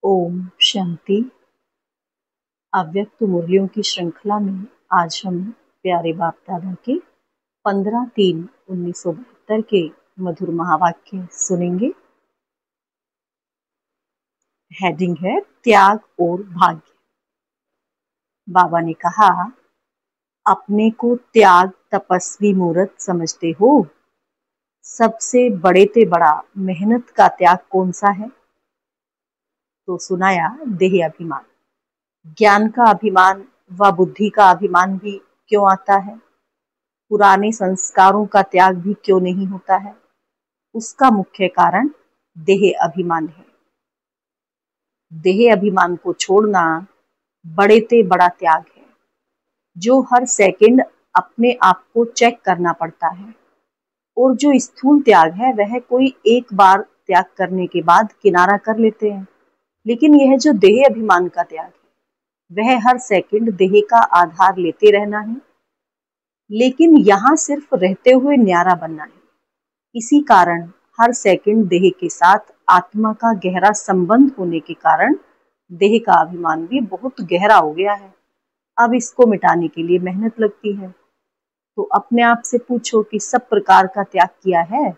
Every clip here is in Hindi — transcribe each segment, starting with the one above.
ओम शांति। अव्यक्त मुरलियों की श्रृंखला में आज हम प्यारे बाप दादा के 15/3/1972 के मधुर महावाक्य सुनेंगे। हेडिंग है त्याग और भाग्य। बाबा ने कहा, अपने को त्याग तपस्वी मूर्त समझते हो। सबसे बड़े ते बड़ा मेहनत का त्याग कौन सा है? तो सुनाया देह अभिमान। ज्ञान का अभिमान व बुद्धि का अभिमान भी क्यों आता है? पुराने संस्कारों का त्याग भी क्यों नहीं होता है? उसका मुख्य कारण देह अभिमान है। देह अभिमान को छोड़ना बड़े ते बड़ा त्याग है, जो हर सेकंड अपने आप को चेक करना पड़ता है। और जो स्थूल त्याग है वह कोई एक बार त्याग करने के बाद किनारा कर लेते हैं, लेकिन यह जो देह अभिमान का त्याग है वह हर सेकंड देह का आधार लेते रहना है, लेकिन यहाँ सिर्फ रहते हुए न्यारा बनना है। इसी कारण हर सेकंड देह के साथ आत्मा का गहरा संबंध होने के कारण देह का अभिमान भी बहुत गहरा हो गया है। अब इसको मिटाने के लिए मेहनत लगती है। तो अपने आप से पूछो कि सब प्रकार का त्याग किया है,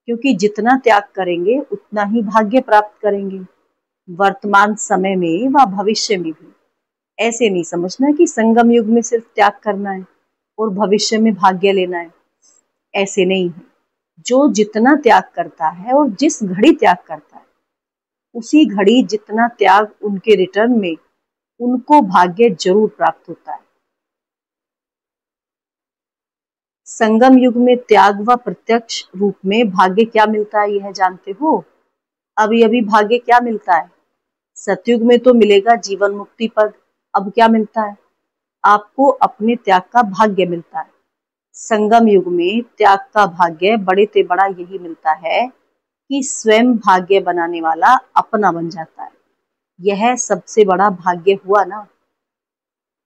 क्योंकि जितना त्याग करेंगे उतना ही भाग्य प्राप्त करेंगे, वर्तमान समय में व भविष्य में भी। ऐसे नहीं समझना कि संगम युग में सिर्फ त्याग करना है और भविष्य में भाग्य लेना है। ऐसे नहीं है। जो जितना त्याग करता है और जिस घड़ी त्याग करता है, उसी घड़ी जितना त्याग उनके रिटर्न में उनको भाग्य जरूर प्राप्त होता है। संगम युग में त्याग व प्रत्यक्ष रूप में भाग्य क्या मिलता है यह जानते हो? अभी अभी भाग्य क्या मिलता है? सतयुग में तो मिलेगा जीवन मुक्ति पद। अब क्या मिलता है? आपको अपने त्याग का भाग्य मिलता है। संगम युग में त्याग का भाग्य बड़े ते बड़ा यही मिलता है कि स्वयं भाग्य बनाने वाला अपना बन जाता है। यह सबसे बड़ा भाग्य हुआ ना।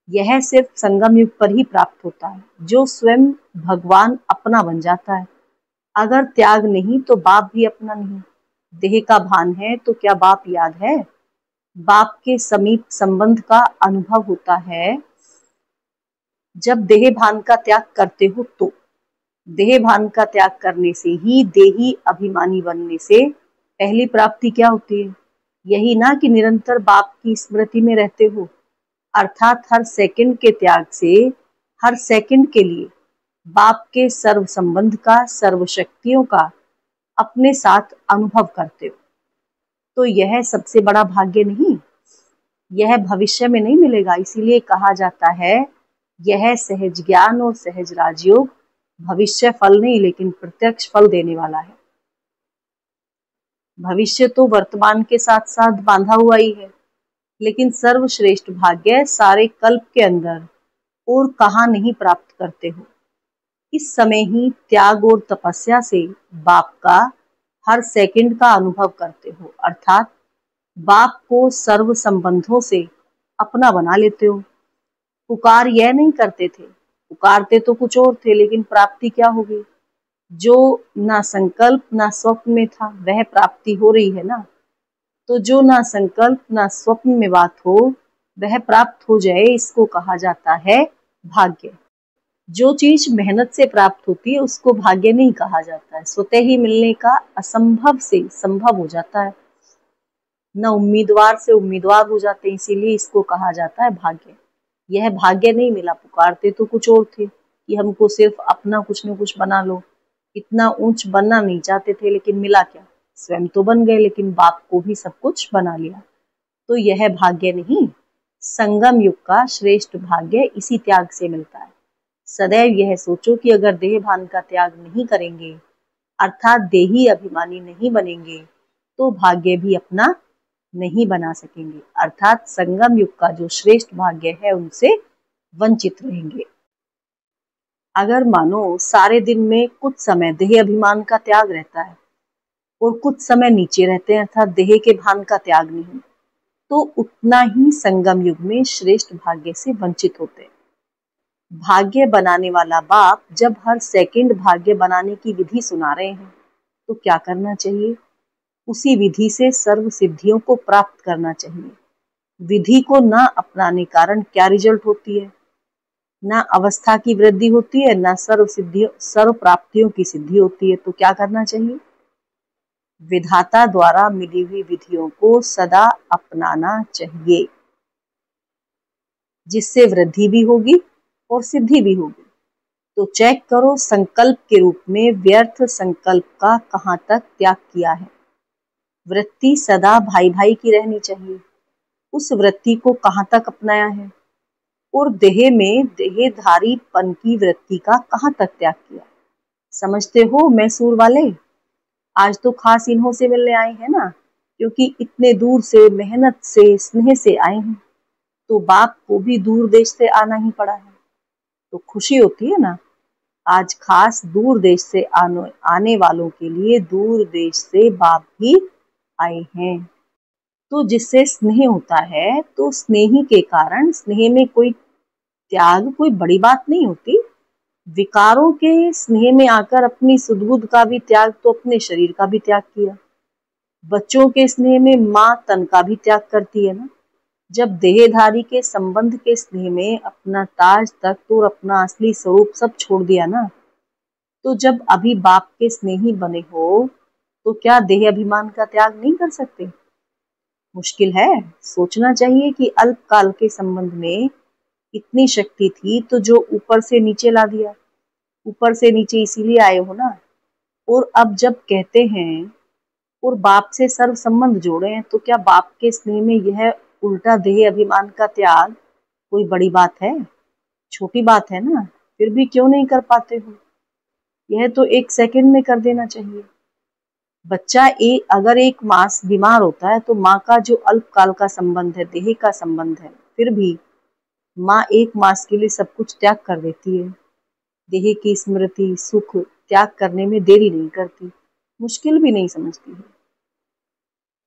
यह सिर्फ संगम युग पर ही प्राप्त होता है, जो स्वयं भगवान अपना बन जाता है। अगर त्याग नहीं तो बाप भी अपना नहीं। देह का भान है तो क्या बाप याद है? बाप के समीप संबंध का अनुभव होता है जब देह भान का त्याग करते हो। तो देह भान का त्याग करने से ही देही अभिमानी बनने से पहली प्राप्ति क्या होती है? यही ना कि निरंतर बाप की स्मृति में रहते हो, अर्थात हर सेकंड के त्याग से हर सेकंड के लिए बाप के सर्व संबंध का, सर्व शक्तियों का अपने साथ अनुभव करते हो। तो यह सबसे बड़ा भाग्य नहीं? यह भविष्य में नहीं मिलेगा। इसीलिए कहा जाता है यह सहज ज्ञान और सहज राजयोग भविष्य फल नहीं लेकिन प्रत्यक्ष फल देने वाला है। भविष्य तो वर्तमान के साथ साथ बांधा हुआ ही है, लेकिन सर्वश्रेष्ठ भाग्य सारे कल्प के अंदर और कहाँ नहीं प्राप्त करते हो। इस समय ही त्याग और तपस्या से बाप का हर सेकंड का अनुभव करते हो, अर्थात बाप को सर्व संबंधों से अपना बना लेते हो। पुकार यह नहीं करते थे, पुकारते तो कुछ और थे, लेकिन प्राप्ति क्या होगी? जो ना संकल्प ना स्वप्न में था वह प्राप्ति हो रही है ना। तो जो ना संकल्प ना स्वप्न में बात हो वह प्राप्त हो जाए, इसको कहा जाता है भाग्य। जो चीज मेहनत से प्राप्त होती है उसको भाग्य नहीं कहा जाता है। स्वतः ही मिलने का असंभव से संभव हो जाता है, न उम्मीदवार से उम्मीदवार हो जाते हैं, इसीलिए इसको कहा जाता है भाग्य। यह भाग्य नहीं मिला। पुकारते तो कुछ और थे कि हमको सिर्फ अपना कुछ न कुछ बना लो। इतना ऊंच बनना नहीं चाहते थे, लेकिन मिला क्या? स्वयं तो बन गए, लेकिन बाप को भी सब कुछ बना लिया। तो यह भाग्य नहीं, संगम युग का श्रेष्ठ भाग्य इसी त्याग से मिलता है। सदैव यह सोचो कि अगर देह भान का त्याग नहीं करेंगे, अर्थात देही अभिमानी नहीं बनेंगे, तो भाग्य भी अपना नहीं बना सकेंगे, अर्थात संगम युग का जो श्रेष्ठ भाग्य है उनसे वंचित रहेंगे। अगर मानो सारे दिन में कुछ समय देह अभिमान का त्याग रहता है और कुछ समय नीचे रहते हैं, अर्थात देह के भान का त्याग नहीं, तो उतना ही संगम युग में श्रेष्ठ भाग्य से वंचित होते हैं। भाग्य बनाने वाला बाप जब हर सेकंड भाग्य बनाने की विधि सुना रहे हैं, तो क्या करना चाहिए? उसी विधि से सर्व सिद्धियों को प्राप्त करना चाहिए। विधि को न अपनाने कारण क्या रिजल्ट होती है? ना अवस्था की वृद्धि होती है, ना सर्व प्राप्तियों की सिद्धि होती है। तो क्या करना चाहिए? विधाता द्वारा मिली हुई विधियों को सदा अपनाना चाहिए, जिससे वृद्धि भी होगी और सिद्धि भी होगी। तो चेक करो, संकल्प के रूप में व्यर्थ संकल्प का कहाँ तक त्याग किया है। वृत्ति सदा भाई भाई की रहनी चाहिए, उस वृत्ति को कहाँ तक अपनाया है। और देह में देहधारीपन की वृत्ति का कहाँ तक त्याग किया। समझते हो मैसूर वाले? आज तो खास इन्हों से मिलने आए हैं ना, क्योंकि इतने दूर से मेहनत से स्नेह से आए हैं, तो बाप को भी दूर देश से आना ही पड़ा है, तो खुशी होती है ना। आज खास दूर देश से आने वालों के लिए दूर देश से बाप भी आए हैं। तो जिससे स्नेह होता है, तो स्नेही के कारण स्नेह में कोई त्याग कोई बड़ी बात नहीं होती। विकारों के स्नेह में आकर अपनी सुध-बुध का भी त्याग, तो अपने शरीर का भी त्याग किया। बच्चों के स्नेह में माँ तन का भी त्याग करती है ना। जब देहधारी के संबंध के स्नेह में अपना ताज तख्त और अपना असली स्वरूप सब छोड़ दिया ना, तो जब अभी बाप के स्नेही बने हो, तो क्या देह अभिमान का त्याग नहीं कर सकते? मुश्किल है। सोचना चाहिए कि अल्पकाल के संबंध में इतनी शक्ति थी, तो जो ऊपर से नीचे ला दिया। ऊपर से नीचे इसीलिए आए हो ना। और अब जब कहते हैं और बाप से सर्व संबंध जोड़े हैं, तो क्या बाप के स्नेह में यह उल्टा देह अभिमान का त्याग कोई बड़ी बात है? छोटी बात है ना। फिर भी क्यों नहीं कर पाते हो? यह तो 1 सेकंड में कर देना चाहिए। बच्चा अगर 1 मास बीमार होता है, तो माँ का जो अल्पकाल का संबंध है, देह का संबंध है, फिर भी माँ 1 मास के लिए सब कुछ त्याग कर देती है। देह की स्मृति सुख त्याग करने में देरी नहीं करती, मुश्किल भी नहीं समझती है।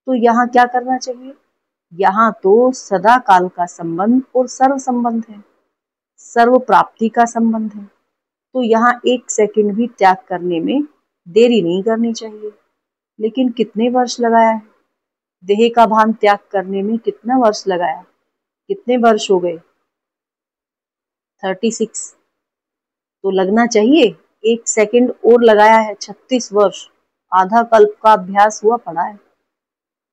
तो यहाँ क्या करना चाहिए? यहाँ तो सदा काल का संबंध और सर्व संबंध है, सर्व प्राप्ति का संबंध है। तो यहाँ 1 सेकंड भी त्याग करने में देरी नहीं करनी चाहिए। लेकिन कितने वर्ष लगाया है? देह का भान त्याग करने में कितना वर्ष लगाया? कितने वर्ष हो गए? 36। तो लगना चाहिए। 1 सेकंड और लगाया है, 36 वर्ष। आधा कल्प का अभ्यास हुआ पड़ा है।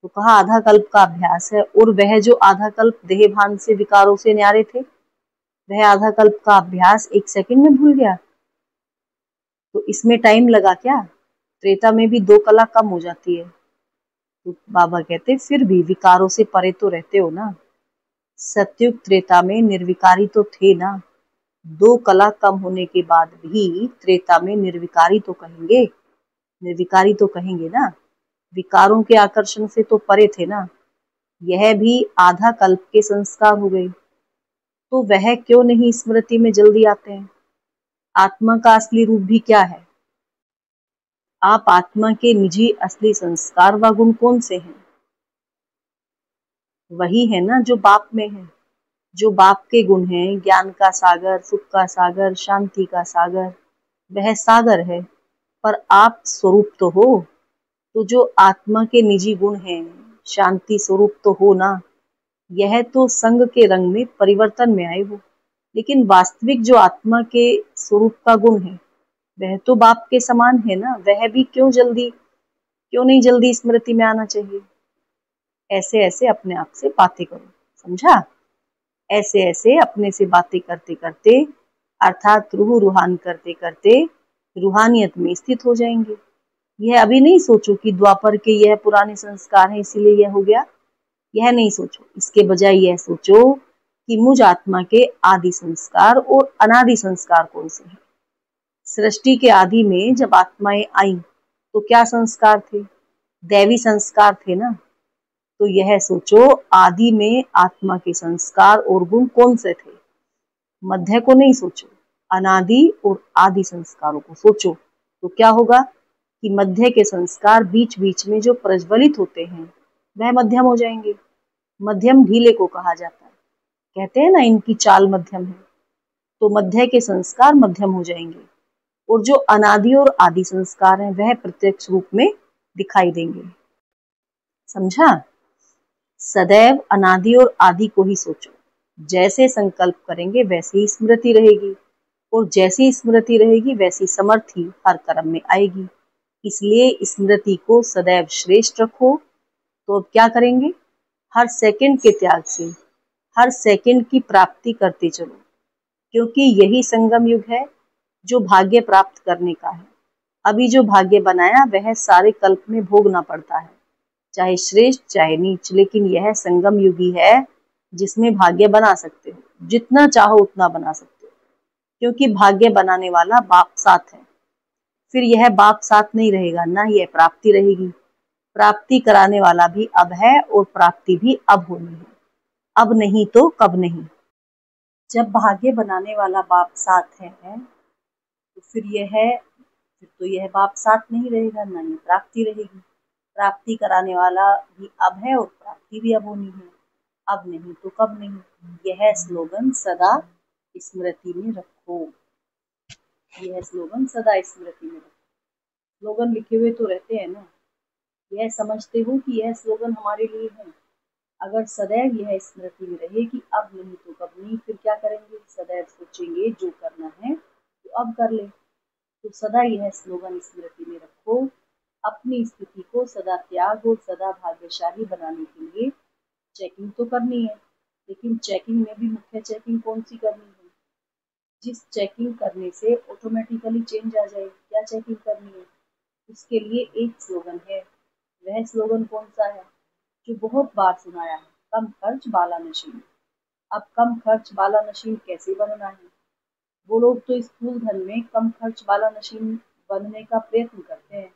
तो कहा आधा कल्प का अभ्यास है, और वह जो आधा कल्प देह भान से विकारों से न्यारे थे, वह आधा कल्प का अभ्यास 1 सेकंड में भूल गया। तो इसमें टाइम लगा क्या? त्रेता में भी 2 कला कम हो जाती है। तो बाबा कहते फिर भी विकारों से परे तो रहते हो ना। सतयुग त्रेता में निर्विकारी तो थे ना। 2 कला कम होने के बाद भी त्रेता में निर्विकारी तो कहेंगे ना। विकारों के आकर्षण से तो परे थे ना। यह भी आधा कल्प के संस्कार हो गए, तो वह क्यों नहीं स्मृति में जल्दी आते हैं? आत्मा का असली रूप भी क्या है? आप आत्मा के निजी असली संस्कार व गुण कौन से हैं? वही है ना जो बाप में है। जो बाप के गुण हैं, ज्ञान का सागर, सुख का सागर, शांति का सागर, वह सागर है। पर आप स्वरूप तो हो। तो जो आत्मा के निजी गुण हैं, शांति स्वरूप तो हो ना। यह तो संग के रंग में परिवर्तन में आए हो, लेकिन वास्तविक जो आत्मा के स्वरूप का गुण है, वह तो बाप के समान है ना। वह भी क्यों नहीं जल्दी स्मृति में आना चाहिए? ऐसे ऐसे अपने आप से बातें करो, समझा? ऐसे ऐसे अपने से बातें करते करते, अर्थात रूह रूहान करते करते रूहानियत में स्थित हो जाएंगे। यह अभी नहीं सोचो कि द्वापर के यह पुराने संस्कार हैं इसीलिए यह हो गया। यह नहीं सोचो। इसके बजाय यह सोचो कि मुझ आत्मा के आदि संस्कार और अनादि संस्कार कौन से हैं। सृष्टि के आदि में जब आत्माएं आईं, तो क्या संस्कार थे? दैवी संस्कार थे ना। तो यह सोचो, आदि में आत्मा के संस्कार और गुण कौन से थे। मध्य को नहीं सोचो, अनादि और आदि संस्कारों को सोचो। तो क्या होगा कि मध्य के संस्कार बीच बीच में जो प्रज्वलित होते हैं, वह मध्यम हो जाएंगे। मध्यम ढीले को कहा जाता है। कहते हैं ना, इनकी चाल मध्यम है। तो मध्य के संस्कार मध्यम हो जाएंगे, और जो अनादि और आदि संस्कार हैं, वह प्रत्यक्ष रूप में दिखाई देंगे। समझा? सदैव अनादि और आदि को ही सोचो। जैसे संकल्प करेंगे वैसे ही स्मृति रहेगी, और जैसी स्मृति रहेगी वैसी समर्थी हर कर्म में आएगी। इसलिए स्मृति को सदैव श्रेष्ठ रखो। तो अब क्या करेंगे? हर सेकंड के त्याग से हर सेकंड की प्राप्ति करते चलो, क्योंकि यही संगम युग है जो भाग्य प्राप्त करने का है। अभी जो भाग्य बनाया वह सारे कल्प में भोगना पड़ता है, चाहे श्रेष्ठ चाहे नीच, लेकिन यह संगम युग ही है जिसमें भाग्य बना सकते हो। जितना चाहो उतना बना सकते हो, क्योंकि भाग्य बनाने वाला बाप साथ है। फिर यह बाप साथ नहीं रहेगा, ना यह प्राप्ति रहेगी। प्राप्ति कराने वाला भी अब है और प्राप्ति भी अब होनी है। अब नहीं तो कब नहीं। जब भाग्य बनाने वाला बाप साथ है तो फिर तो यह बाप साथ नहीं रहेगा, ना ही प्राप्ति रहेगी। प्राप्ति कराने वाला भी अब है और प्राप्ति भी अब होनी है। अब नहीं तो कब नहीं। यह स्लोगन सदा स्मृति में रखो। यह स्लोगन सदा स्मृति में रखो। स्लोगन लिखे हुए तो रहते हैं ना, यह समझते हो कि यह स्लोगन हमारे लिए है। अगर सदैव यह स्मृति में रहे कि अब नहीं तो कब नहीं, फिर क्या करेंगे? सदैव सोचेंगे जो करना है तो अब कर ले। तो सदा यह स्लोगन स्मृति में रखो। अपनी स्थिति को सदा त्याग और सदा भाग्यशाली बनाने के लिए चेकिंग तो करनी है, लेकिन चेकिंग में भी मुख्य चेकिंग कौन सी करनी है? जिस चेकिंग करने से ऑटोमेटिकली चेंज आ जाए। क्या चेकिंग करनी है? उसके लिए एक स्लोगन है। वह स्लोगन कौन सा है? जो बहुत बार सुनाया है, कम खर्च बाला नशीन। अब कम खर्च बाला नशीन कैसे बनना है? वो लोग तो स्थूल धन में कम खर्च बाला नशीन बनने का प्रयत्न करते हैं,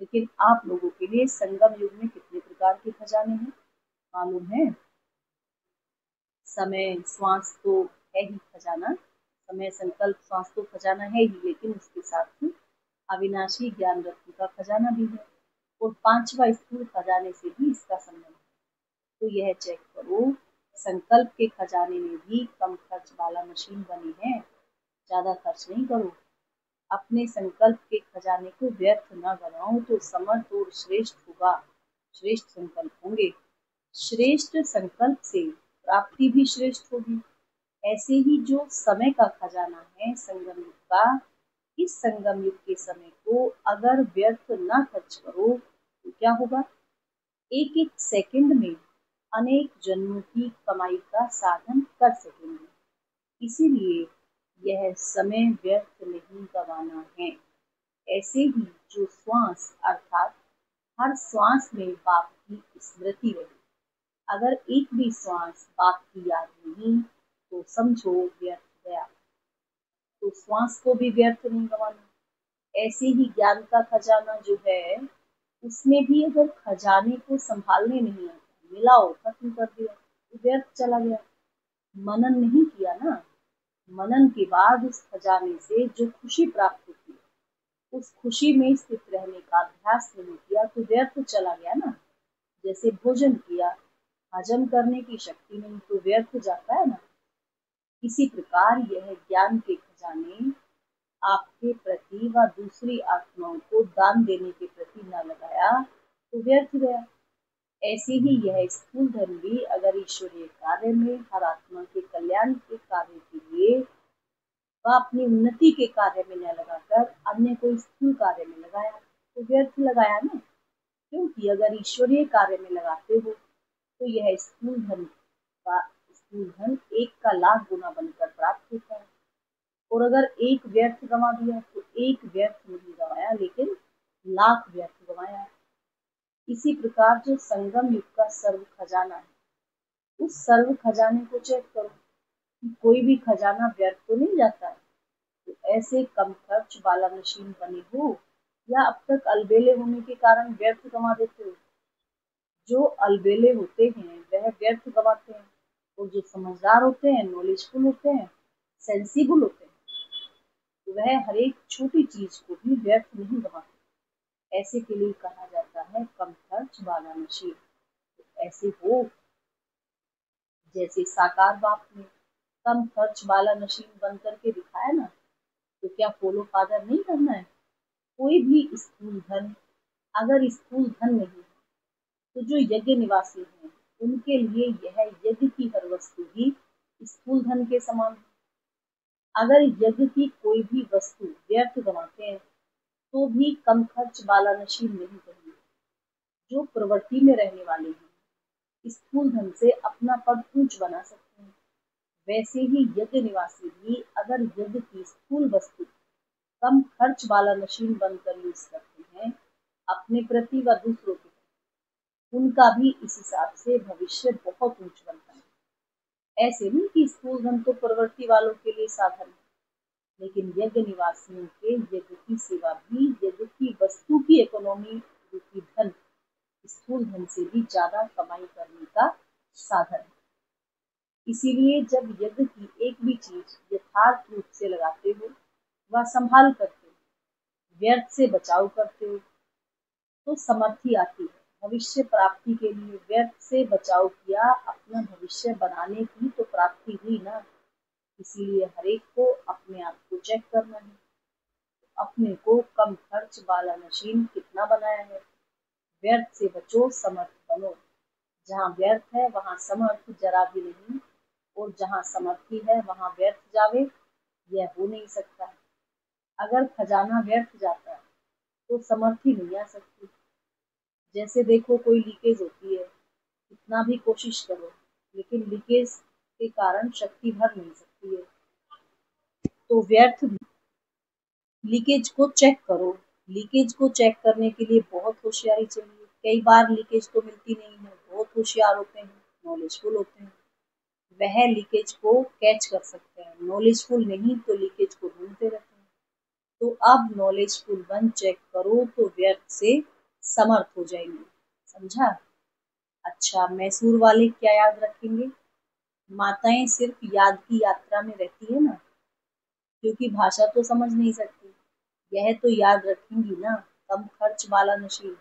लेकिन आप लोगों के लिए संगम युग में कितने प्रकार के खजाने हैं मालूम है? समय श्वास तो है ही खजाना, समय संकल्प श्वास तो खजाना है ही, लेकिन उसके साथ ही अविनाशी ज्ञान रत्न का खजाना भी है, और पांचवा स्थूल खजाने से भी इसका संबंध है। तो यह चेक करो, संकल्प के खजाने में भी कम खर्च वाला मशीन बनी है। ज्यादा खर्च नहीं करो। अपने संकल्प के खजाने को व्यर्थ न बनाओ, तो समर्थ और श्रेष्ठ होगा। श्रेष्ठ संकल्प होंगे। श्रेष्ठ संकल्प से प्राप्ति भी श्रेष्ठ होगी। ऐसे ही जो समय का खजाना है संगम युग का, इस संगम युग के समय को अगर व्यर्थ न खर्च करो तो क्या होगा? एक एक सेकंड में अनेक जन्मों की कमाई का साधन कर सकेंगे। इसीलिए यह समय व्यर्थ नहीं गंवाना है। ऐसे ही जो श्वास अर्थात हर श्वास में बाप की स्मृति रहे। अगर एक भी श्वास बाप की याद नहीं तो समझो व्यर्थ गया। तो श्वास को भी व्यर्थ नहीं गंवाना। ऐसे ही ज्ञान का खजाना जो है, उसमें भी अगर खजाने को संभालने नहीं आता, मिलाओ खत्म कर दिया तो व्यर्थ चला गया। मनन नहीं किया ना, मनन के बाद उस खजाने से जो खुशी प्राप्त होती है, उस खुशी में स्थित रहने का अभ्यास नहीं किया तो व्यर्थ चला गया ना। जैसे भोजन किया, हजम करने की शक्ति नहीं तो व्यर्थ जाता है ना। इसी प्रकार यह ज्ञान के खजाने आपके प्रति व दूसरी आत्माओं को दान देने के प्रति न लगाया तो व्यर्थ गया। ऐसे ही यह स्थूल धन भी अगर ईश्वरीय कार्य में हर आत्मा के कल्याण के कार्य के लिए व अपनी उन्नति के कार्य में न लगाकर अन्य कोई स्थूल कार्य में लगाया तो व्यर्थ लगाया ना। क्योंकि अगर ईश्वरीय कार्य में लगाते हो तो यह स्थूल धन एक का लाख गुना बनकर प्राप्त होता है। और अगर एक व्यर्थ गंवा दिया तो एक व्यर्थ नहीं गंवाया, लेकिन लाख व्यर्थ गंवाया। इसी प्रकार जो संगम युग का सर्व खजाना है, उस सर्व खजाने को चेक करो कि कोई भी खजाना व्यर्थ तो नहीं जाता है। तो ऐसे कम खर्च वाला मशीन बने हो या अब तक अलबेले होने के कारण व्यर्थ गंवा देते हो। जो अलबेले होते हैं वह व्यर्थ गंवाते हैं, और जो समझदार होते हैं, नॉलेजफुल होते हैं, सेंसिबल होते हैं, तो वह हर एक छोटी चीज को भी व्यर्थ नहीं गंवाते। ऐसे के लिए कहा जाता है कम खर्च वाला मशीन। तो ऐसे हो जैसे साकार बाप ने कम खर्च वाला मशीन बन करके दिखाया ना, तो क्या फॉलो फादर नहीं करना है? कोई भी स्थूल धन अगर स्थूल धन नहीं तो जो यज्ञ निवासी हैं उनके लिए यह यज्ञ की हर वस्तु ही स्थूल धन के समान है। अगर यज्ञ की कोई भी वस्तु व्यर्थ गंवाते हैं तो भी कम खर्च वाला नशीब नहीं कहेंगे। जो प्रवृत्ति में रहने वाले हैं स्थूल धन से अपना पद ऊंच बना सकते हैं, वैसे ही यज्ञ निवासी भी अगर यज्ञ की स्थूल वस्तु कम खर्च वाला नशीब बनकर यूज करते हैं अपने प्रति व दूसरों के प्रति, उनका भी इस हिसाब से भविष्य बहुत ऊंच बनता है। ऐसे नहीं कि स्थूल धन तो प्रवृत्ति वालों के लिए साधन है, लेकिन यज्ञ निवासियों के यज्ञ की सेवा भी यज्ञ की वस्तु की इकोनॉमी रूपी धन स्थूल धन से भी ज्यादा कमाई करने का साधन है। इसीलिए जब यज्ञ की एक भी चीज यथार्थ रूप से लगाते हो व संभाल करते हो, व्यर्थ से बचाव करते हो, तो समर्थी आती है। भविष्य प्राप्ति के लिए व्यर्थ से बचाव किया, अपना भविष्य बनाने की तो प्राप्ति हुई ना। इसीलिए हरेक को अपने आप को चेक करना है, अपने को कम खर्च वाला मशीन कितना बनाया है। व्यर्थ से बचो, समर्थ बनो। जहाँ व्यर्थ है वहाँ समर्थ जरा भी नहीं, और जहाँ समर्थी है वहाँ व्यर्थ जावे, यह हो नहीं सकता। अगर खजाना व्यर्थ जाता है तो समर्थी नहीं आ सकती। जैसे देखो कोई लीकेज होती है, कितना भी कोशिश करो लेकिन लीकेज के कारण शक्ति भर नहीं सकती है, तो व्यर्थ लीकेज को चेक करो। लीकेज को चेक करने के लिए बहुत होशियारी चाहिए। कई बार लीकेज तो मिलती नहीं है, बहुत होशियार होते हैं, नॉलेजफुल होते हैं, वह लीकेज को कैच कर सकते हैं। नॉलेजफुल नहीं तो लीकेज को ढूंढते रहते हैं। तो अब नॉलेजफुल बन चेक करो तो व्यर्थ से समर्थ हो जाएंगे। समझा? अच्छा, मैसूर वाले क्या याद रखेंगे? माताएं सिर्फ याद की यात्रा में रहती है ना, क्योंकि भाषा तो समझ नहीं सकती, यह तो याद रखेंगी ना, कम खर्च वाला नशीब,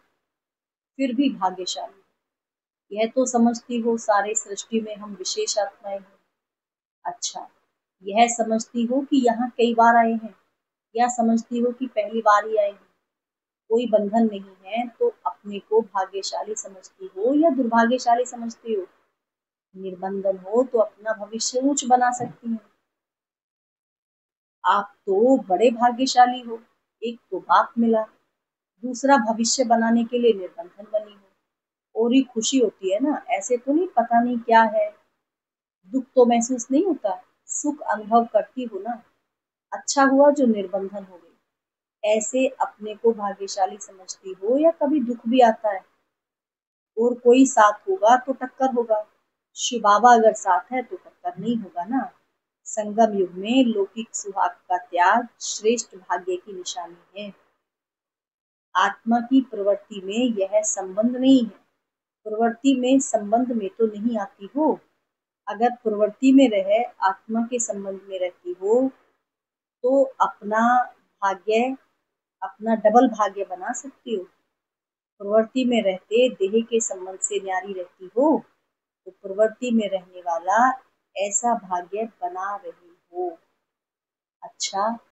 फिर भी भाग्यशाली। यह तो समझती हो सारे सृष्टि में हम विशेष आत्माएं हैं। अच्छा, यह समझती हो कि यहाँ कई बार आए हैं, या समझती हो कि पहली बार ही आए हैं। कोई बंधन नहीं है तो अपने को भाग्यशाली समझती हो या दुर्भाग्यशाली समझती हो? निर्बंधन हो तो अपना भविष्य ऊंच बना सकती हैं। आप तो बड़े भाग्यशाली हो, एक तो बाप मिला, दूसरा भविष्य बनाने के लिए निर्बंधन बनी हो, और ही खुशी होती है ना। ऐसे तो नहीं पता नहीं क्या है, दुख तो महसूस नहीं होता, सुख अनुभव करती हो ना। अच्छा हुआ जो निर्बंधन हो गई। ऐसे अपने को भाग्यशाली समझती हो या कभी दुख भी आता है और कोई साथ होगा तो टक्कर होगा, शिव बाबा अगर साथ है तो टक्कर नहीं होगा ना। संगम युग में लौकिक सुहाग का त्याग श्रेष्ठ भाग्य की निशानी है। आत्मा की प्रवृत्ति में यह संबंध नहीं है। प्रवृत्ति में संबंध में तो नहीं आती हो। अगर प्रवृत्ति में रहे, आत्मा के संबंध में रहती हो, तो अपना भाग्य, अपना डबल भाग्य बना सकती हो। प्रवृत्ति में रहते देह के संबंध से न्यारी रहती हो, तो प्रवृत्ति में रहने वाला ऐसा भाग्य बना रही हो। अच्छा,